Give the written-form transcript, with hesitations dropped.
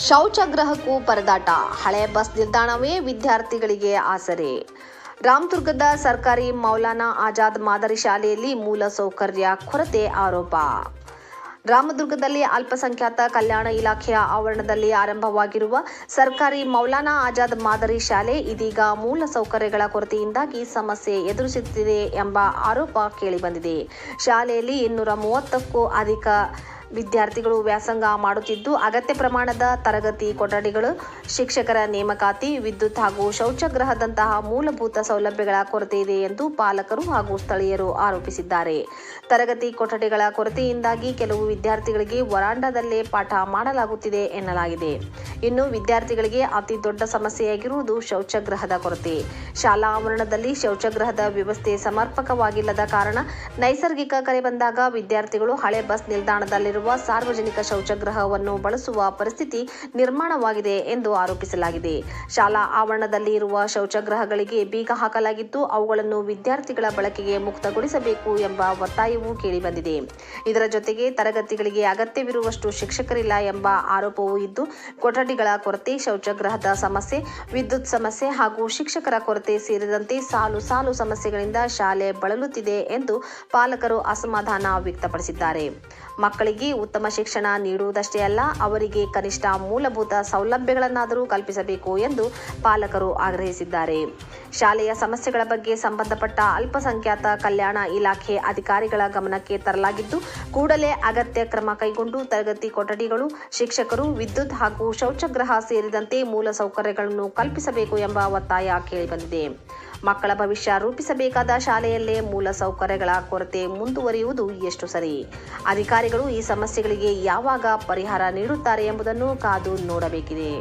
ಶೌಚಾಗ್ರಹಕ್ಕೂ ಪರದಾಟ. ಹಳೆ ಬಸ್ ನಿಲ್ದಾಣವೇ ವಿದ್ಯಾರ್ಥಿಗಳಿಗೆ ಆಸರೆ. ರಾಮದುರ್ಗದ ಸರ್ಕಾರಿ ಮೌಲಾನಾ ಆಜಾದ್ ಮಾದರಿ ಶಾಲೆಯಲ್ಲಿ ಮೂಲಸೌಕರ್ಯ ಕೊರತೆ ಆರೋಪ. ರಾಮದುರ್ಗದಲ್ಲಿ ಅಲ್ಪಸಂಖ್ಯಾತ ಕಲ್ಯಾಣ ಇಲಾಖೆಯ ಆವರಣದಲ್ಲಿ ಆರಂಭವಾಗಿರುವ ಸರ್ಕಾರಿ ಮೌಲಾನಾ ಆಜಾದ್ ಮಾದರಿ ಶಾಲೆ ಇದೀಗ ಮೂಲಸೌಕರ್ಯಗಳ ಕೊರತೆಯಿಂದಾಗಿ ಸಮಸ್ಯೆ ಎದುರಿಸುತ್ತಿದೆ ಎಂಬ ಆರೋಪ ಕೇಳಿಬಂದಿದೆ. ಶಾಲೆಯಲ್ಲಿ 230ಕ್ಕೂ ಅಧಿಕ ವಿದ್ಯಾರ್ಥಿಗಳು ವ್ಯಾಸಂಗ ಮಾಡುತ್ತಿದ್ದು, ಅಗತ್ಯ ಪ್ರಮಾಣದ ತರಗತಿ ಕೊಠಡಿಗಳು, ಶಿಕ್ಷಕರ ನೇಮಕಾತಿ, ವಿದ್ಯುತ್ ಹಾಗೂ ಶೌಚಾಗೃಹದಂತಹ ಮೂಲಭೂತ ಸೌಲಭ್ಯಗಳ ಕೊರತೆ ಇದೆ ಎಂದು ಪಾಲಕರು ಹಾಗೂ ಸ್ಥಳೀಯರು ಆರೋಪಿಸಿದ್ದಾರೆ. ತರಗತಿ ಕೊಠಡಿಗಳ ಕೊರತೆಯಿಂದಾಗಿ ಕೆಲವು ವಿದ್ಯಾರ್ಥಿಗಳಿಗೆ ವರಾಂಡದಲ್ಲೇ ಪಾಠ ಮಾಡಲಾಗುತ್ತಿದೆ ಎನ್ನಲಾಗಿದೆ. ಇನ್ನು ವಿದ್ಯಾರ್ಥಿಗಳಿಗೆ ಅತಿ ದೊಡ್ಡ ಸಮಸ್ಯೆಯಾಗಿರುವುದು ಶೌಚಾಗೃಹದ ಕೊರತೆ. ಶಾಲಾ ಆವರಣದಲ್ಲಿ ಶೌಚಾಗೃಹದ ವ್ಯವಸ್ಥೆ ಸಮರ್ಪಕವಾಗಿಲ್ಲದ ಕಾರಣ ನೈಸರ್ಗಿಕ ಕರೆ ಬಂದಾಗ ವಿದ್ಯಾರ್ಥಿಗಳು ಹಳೆ ಬಸ್ ನಿಲ್ದಾಣದಲ್ಲಿರುವ ಸಾರ್ವಜನಿಕ ಶೌಚಾಗೃಹವನ್ನು ಬಳಸುವ ಪರಿಸ್ಥಿತಿ ನಿರ್ಮಾಣವಾಗಿದೆ ಎಂದು ಆರೋಪಿಸಲಾಗಿದೆ. ಶಾಲಾ ಆವರಣದಲ್ಲಿ ಇರುವ ಶೌಚಾಗೃಹಗಳಿಗೆ ಬೀಗ ಹಾಕಲಾಗಿದ್ದು, ಅವುಗಳನ್ನು ವಿದ್ಯಾರ್ಥಿಗಳ ಬಳಕೆಗೆ ಮುಕ್ತಗೊಳಿಸಬೇಕು ಎಂಬ ಒತ್ತಾಯವೂ ಕೇಳಿಬಂದಿದೆ. ಇದರ ಜೊತೆಗೆ ತರಗತಿಗಳಿಗೆ ಅಗತ್ಯವಿರುವಷ್ಟು ಶಿಕ್ಷಕರಿಲ್ಲ ಎಂಬ ಆರೋಪವೂ ಇದ್ದು, ಕೊಠಡಿಗಳ ಕೊರತೆ, ಶೌಚಾಗೃಹದ ಸಮಸ್ಯೆ, ವಿದ್ಯುತ್ ಸಮಸ್ಯೆ ಹಾಗೂ ಶಿಕ್ಷಕರ ಕೊರತೆ ಸೇರಿದಂತೆ ಸಾಲು ಸಾಲು ಸಮಸ್ಯೆಗಳಿಂದ ಶಾಲೆ ಬಳಲುತ್ತಿದೆ ಎಂದು ಪಾಲಕರು ಅಸಮಾಧಾನ ವ್ಯಕ್ತಪಡಿಸಿದ್ದಾರೆ. ಮಕ್ಕಳಿಗೆ ಉತ್ತಮ ಶಿಕ್ಷಣ ನೀಡುವುದಷ್ಟೇ ಅಲ್ಲ, ಅವರಿಗೆ ಕನಿಷ್ಠ ಮೂಲಭೂತ ಸೌಲಭ್ಯಗಳನ್ನಾದರೂ ಕಲ್ಪಿಸಬೇಕು ಎಂದು ಪಾಲಕರು ಆಗ್ರಹಿಸಿದ್ದಾರೆ. ಶಾಲೆಯ ಸಮಸ್ಯೆಗಳ ಬಗ್ಗೆ ಸಂಬಂಧಪಟ್ಟ ಅಲ್ಪಸಂಖ್ಯಾತ ಕಲ್ಯಾಣ ಇಲಾಖೆ ಅಧಿಕಾರಿಗಳ ಗಮನಕ್ಕೆ ತರಲಾಗಿದ್ದು, ಕೂಡಲೇ ಅಗತ್ಯ ಕ್ರಮ ಕೈಗೊಂಡು ತರಗತಿ ಕೊಠಡಿಗಳು, ಶಿಕ್ಷಕರು, ವಿದ್ಯುತ್ ಹಾಗೂ ಶೌಚಾಗೃಹ ಸೇರಿದಂತೆ ಮೂಲಸೌಕರ್ಯಗಳನ್ನು ಕಲ್ಪಿಸಬೇಕು ಎಂಬ ಒತ್ತಾಯ ಕೇಳಿಬಂದಿದೆ. ಮಕ್ಕಳ ಭವಿಷ್ಯ ರೂಪಿಸಬೇಕಾದ ಶಾಲೆಯಲ್ಲೇ ಮೂಲಸೌಕರ್ಯಗಳ ಕೊರತೆ ಮುಂದುವರಿಯುವುದು ಎಷ್ಟು ಸರಿ? ಅಧಿಕಾರಿಗಳು ಈ ಸಮಸ್ಯೆಗಳಿಗೆ ಯಾವಾಗ ಪರಿಹಾರ ನೀಡುತ್ತಾರೆ ಎಂಬುದನ್ನು ಕಾದು ನೋಡಬೇಕಿದೆ.